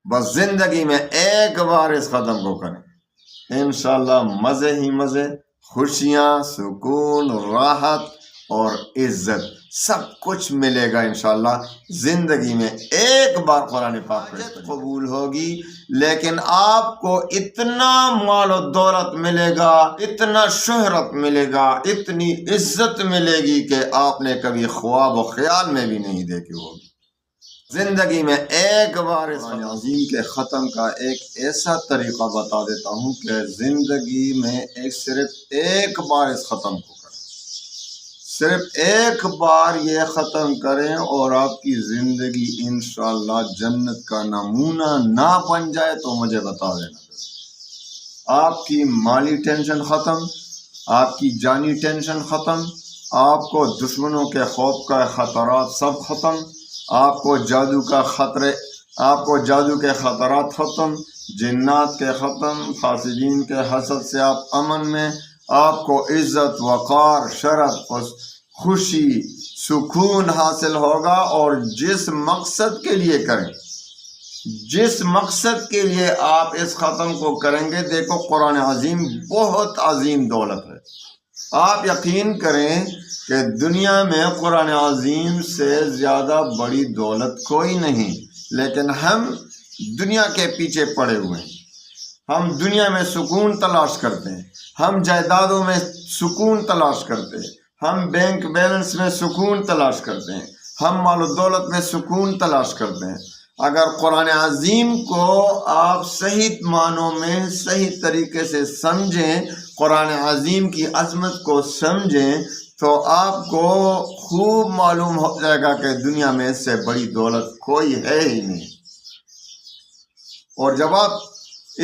بس زندگی میں ایک بار اس ختم کو کریں، انشاءاللہ مزے ہی مزے، خوشیاں، سکون، راحت اور عزت سب کچھ ملے گا انشاءاللہ زندگی میں۔ ایک بار قرآن پاک قبول ہوگی، لیکن آپ کو اتنا مال و دولت ملے گا، اتنا شہرت ملے گا، اتنی عزت ملے گی کہ آپ نے کبھی خواب و خیال میں بھی نہیں دیکھی ہوگی۔ زندگی میں ایک بار اس عظیم کے ختم کا ایک ایسا طریقہ بتا دیتا ہوں کہ زندگی میں صرف ایک بار اس ختم کو کریں، صرف ایک بار یہ ختم کریں اور آپ کی زندگی انشاءاللہ جنت کا نمونہ نہ بن جائے تو مجھے بتا دینا۔ آپ کی مالی ٹینشن ختم، آپ کی جانی ٹینشن ختم، آپ کو دشمنوں کے خوف کا خطرات سب ختم، آپ کو جادو کے خطرات ختم، جنات کے ختم، حاسدین کے حسد سے آپ امن میں، آپ کو عزت، وقار، شرف، خوشی، سکون حاصل ہوگا۔ اور جس مقصد کے لیے کریں، جس مقصد کے لیے آپ اس ختم کو کریں گے، دیکھو قرآن عظیم بہت عظیم دولت ہے۔ آپ یقین کریں کہ دنیا میں قرآن عظیم سے زیادہ بڑی دولت کوئی نہیں، لیکن ہم دنیا کے پیچھے پڑے ہوئے ہیں۔ ہم دنیا میں سکون تلاش کرتے ہیں، ہم جائیدادوں میں سکون تلاش کرتے ہیں، ہم بینک بیلنس میں سکون تلاش کرتے ہیں، ہم مال و دولت میں سکون تلاش کرتے ہیں۔ اگر قرآن عظیم کو آپ صحیح معنوں میں صحیح طریقے سے سمجھیں، قرآن عظیم کی عظمت کو سمجھیں، تو آپ کو خوب معلوم ہو جائے گا کہ دنیا میں اس سے بڑی دولت کوئی ہے ہی نہیں۔ اور جب آپ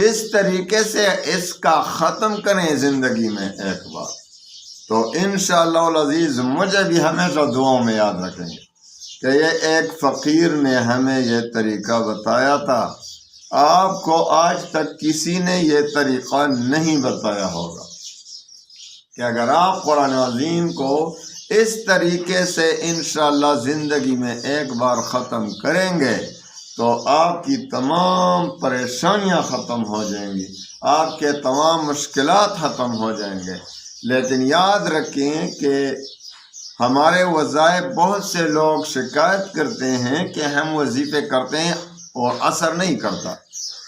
اس طریقے سے اس کا ختم کریں زندگی میں ایک بار، تو انشاءاللہ العزیز مجھے بھی ہمیشہ دعاؤں میں یاد رکھیں گے کہ یہ ایک فقیر نے ہمیں یہ طریقہ بتایا تھا، آپ کو آج تک کسی نے یہ طریقہ نہیں بتایا ہوگا کہ اگر آپ قرآن عظیم کو اس طریقے سے انشاءاللہ زندگی میں ایک بار ختم کریں گے تو آپ کی تمام پریشانیاں ختم ہو جائیں گی، آپ کے تمام مشکلات ختم ہو جائیں گے۔ لیکن یاد رکھیں کہ ہمارے وظائف بہت سے لوگ شکایت کرتے ہیں کہ ہم وظیفے کرتے ہیں اور اثر نہیں کرتا۔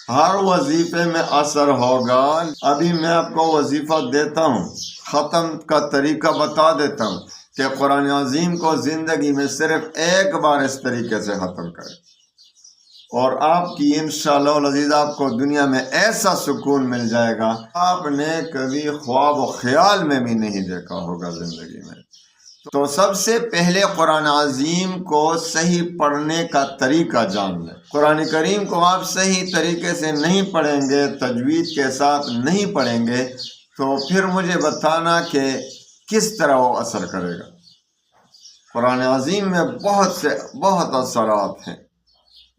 ہر وظیفے میں اثر ہوگا۔ ابھی میں آپ کو وظیفہ دیتا ہوں، ختم کا طریقہ بتا دیتا ہوں کہ قرآن عظیم کو زندگی میں صرف ایک بار اس طریقے سے ختم کریں، اور آپ کی انشاءاللہ العزیز آپ کو دنیا میں ایسا سکون مل جائے گا آپ نے کبھی خواب و خیال میں بھی نہیں دیکھا ہوگا زندگی میں۔ تو سب سے پہلے قرآن عظیم کو صحیح پڑھنے کا طریقہ جان لیں۔ قرآن کریم کو آپ صحیح طریقے سے نہیں پڑھیں گے، تجوید کے ساتھ نہیں پڑھیں گے، تو پھر مجھے بتانا کہ کس طرح وہ اثر کرے گا۔ قرآن عظیم میں بہت اثرات ہیں،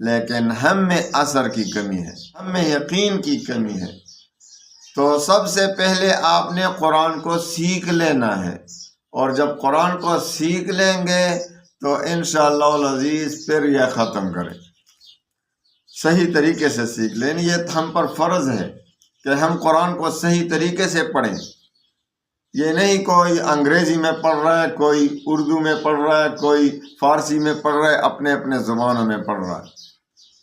لیکن ہم میں اثر کی کمی ہے، ہم میں یقین کی کمی ہے۔ تو سب سے پہلے آپ نے قرآن کو سیکھ لینا ہے، اور جب قرآن کو سیکھ لیں گے تو انشاءاللہ العزیز پھر یہ ختم کریں، صحیح طریقے سے سیکھ لیں۔ یہ ہم پر فرض ہے کہ ہم قرآن کو صحیح طریقے سے پڑھیں۔ یہ نہیں کوئی انگریزی میں پڑھ رہا ہے، کوئی اردو میں پڑھ رہا ہے، کوئی فارسی میں پڑھ رہا ہے، اپنے اپنے زبانوں میں پڑھ رہا ہے،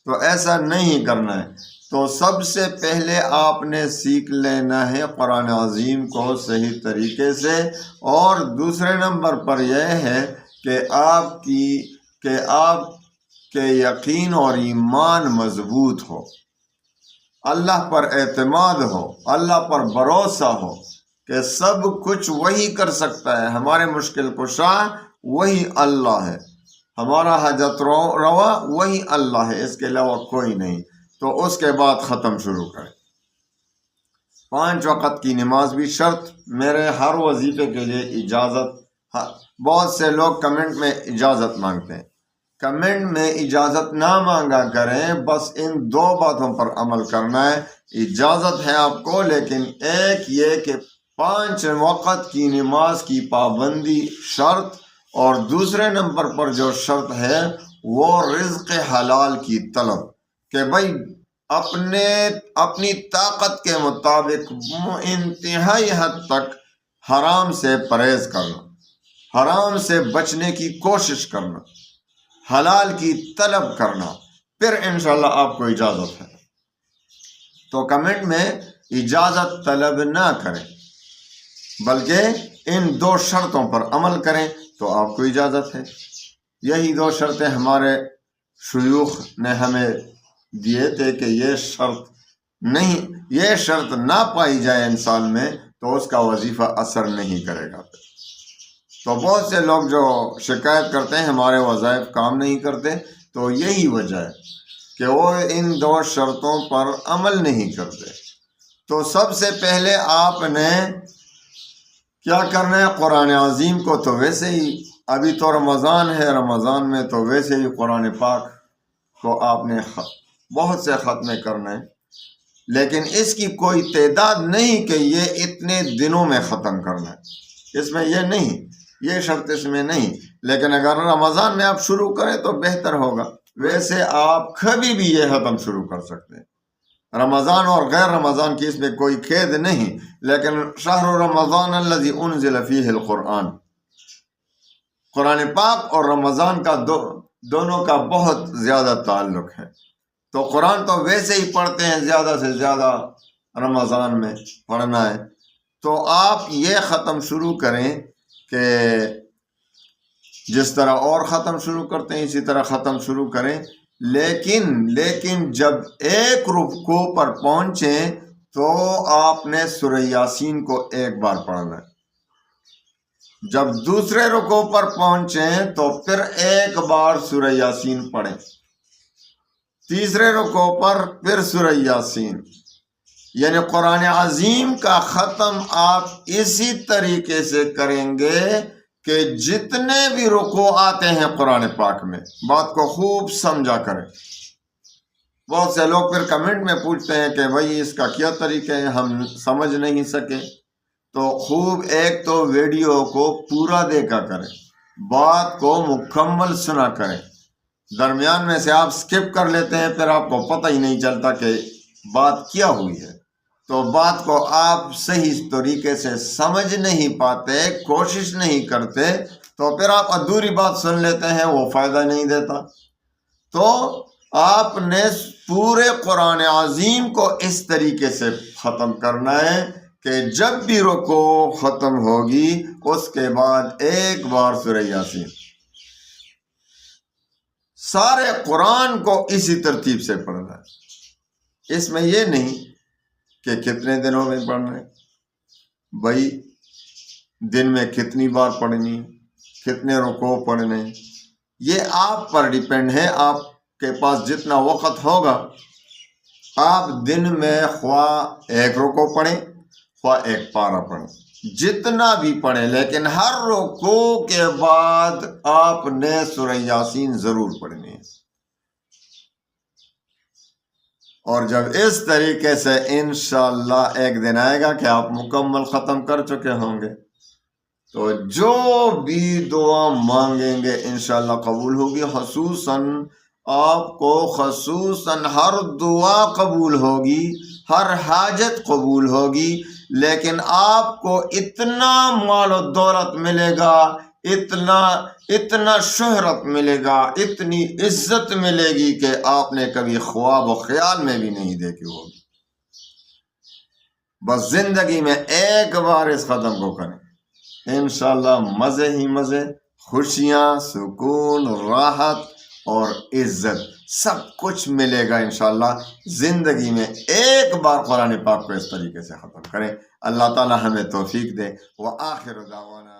تو ایسا نہیں کرنا ہے۔ تو سب سے پہلے آپ نے سیکھ لینا ہے قرآن عظیم کو صحیح طریقے سے، اور دوسرے نمبر پر یہ ہے کہ آپ کے یقین اور ایمان مضبوط ہو، اللہ پر اعتماد ہو، اللہ پر بھروسہ ہو کہ سب کچھ وہی کر سکتا ہے، ہمارے مشکل کشا وہی اللہ ہے، ہمارا حاجت روا وہی اللہ ہے، اس کے علاوہ کوئی نہیں۔ تو اس کے بعد ختم شروع کریں۔ 5 وقت کی نماز بھی شرط، میرے ہر وظیفے کے لیے اجازت۔ بہت سے لوگ کمنٹ میں اجازت مانگتے ہیں، کمنٹ میں اجازت نہ مانگا کریں، بس ان 2 باتوں پر عمل کرنا ہے۔ اجازت ہے آپ کو، لیکن ایک یہ کہ 5 وقت کی نماز کی پابندی شرط، اور دوسرے نمبر پر جو شرط ہے وہ رزق حلال کی طلب، کہ بھائی اپنی طاقت کے مطابق انتہائی حد تک حرام سے پرہیز کرنا، حرام سے بچنے کی کوشش کرنا، حلال کی طلب کرنا، پھر انشاءاللہ آپ کو اجازت ہے۔ تو کمنٹ میں اجازت طلب نہ کریں، بلکہ ان 2 شرطوں پر عمل کریں تو آپ کو اجازت ہے۔ یہی 2 شرطیں ہمارے شیوخ نے ہمیں دیے تھے کہ یہ شرط نہ پائی جائے انسان میں تو اس کا وظیفہ اثر نہیں کرے گا۔ تو بہت سے لوگ جو شکایت کرتے ہیں ہمارے وظائف کام نہیں کرتے، تو یہی وجہ ہے کہ وہ ان 2 شرطوں پر عمل نہیں کرتے۔ تو سب سے پہلے آپ نے کیا کرنا ہے؟ قرآن عظیم کو تو ویسے ہی، ابھی تو رمضان ہے، رمضان میں تو ویسے ہی قرآن پاک کو آپ نے بہت سے ختمے کرنا ہے، لیکن اس کی کوئی تعداد نہیں کہ یہ اتنے دنوں میں ختم کرنا ہے، اس میں یہ نہیں، یہ شرط اس میں نہیں۔ لیکن اگر رمضان میں آپ شروع کریں تو بہتر ہوگا۔ ویسے آپ کبھی بھی یہ ختم شروع کر سکتے ہیں، رمضان اور غیر رمضان کی اس میں کوئی قید نہیں، لیکن شہر رمضان الذی انزل فیہ القرآن، قرآن پاک اور رمضان کا دونوں کا بہت زیادہ تعلق ہے۔ تو قرآن تو ویسے ہی پڑھتے ہیں، زیادہ سے زیادہ رمضان میں پڑھنا ہے، تو آپ یہ ختم شروع کریں کہ جس طرح اور ختم شروع کرتے ہیں اسی طرح ختم شروع کریں، لیکن جب ایک رکوع پر پہنچیں تو آپ نے سورہ یاسین کو ایک بار پڑھنا ہے، جب دوسرے رکوع پر پہنچیں تو پھر ایک بار سورہ یاسین پڑھیں، تیسرے رکوع پر پھر سورہ یاسین، یعنی قرآن عظیم کا ختم آپ اسی طریقے سے کریں گے کہ جتنے بھی رکوع آتے ہیں قرآن پاک میں، بات کو خوب سمجھا کریں۔ بہت سے لوگ پھر کمنٹ میں پوچھتے ہیں کہ بھائی اس کا کیا طریقہ ہے، ہم سمجھ نہیں سکے۔ تو خوب ایک تو ویڈیو کو پورا دیکھا کریں، بات کو مکمل سنا کریں، درمیان میں سے آپ سکپ کر لیتے ہیں، پھر آپ کو پتہ ہی نہیں چلتا کہ بات کیا ہوئی ہے۔ تو بات کو آپ صحیح طریقے سے سمجھ نہیں پاتے، کوشش نہیں کرتے، تو پھر آپ ادھوری بات سن لیتے ہیں، وہ فائدہ نہیں دیتا۔ تو آپ نے پورے قرآن عظیم کو اس طریقے سے ختم کرنا ہے کہ جب بھی رکوع ختم ہوگی اس کے بعد ایک بار سورہ یاسین، سارے قرآن کو اسی ترتیب سے پڑھنا ہے۔ اس میں یہ نہیں کہ کتنے دنوں میں پڑھنا ہے، بھائی دن میں کتنی بار پڑھنی ہے، کتنے رکوع پڑھنے ہیں، یہ آپ پر ڈیپینڈ ہے۔ آپ کے پاس جتنا وقت ہوگا، آپ دن میں خواہ ایک رکوع پڑھیں، خواہ ایک پارہ پڑھیں، جتنا بھی پڑھیں، لیکن ہر رکوع کے بعد آپ نے سورہ یاسین ضرور پڑھنی ہے۔ اور جب اس طریقے سے انشاءاللہ ایک دن آئے گا کہ آپ مکمل ختم کر چکے ہوں گے، تو جو بھی دعا مانگیں گے انشاءاللہ قبول ہوگی۔ خصوصاً ہر دعا قبول ہوگی، ہر حاجت قبول ہوگی، لیکن آپ کو اتنا مال و دولت ملے گا، اتنا شہرت ملے گا، اتنی عزت ملے گی کہ آپ نے کبھی خواب و خیال میں بھی نہیں دیکھی ہوگی۔ بس زندگی میں ایک بار اس قدم کو کریں، انشاءاللہ مزے ہی مزے، خوشیاں، سکون، راحت اور عزت سب کچھ ملے گا انشاءاللہ۔ زندگی میں ایک بار قرآن پاک کو اس طریقے سے ختم کریں۔ اللہ تعالی ہمیں توفیق دے۔ وآخر دعوانا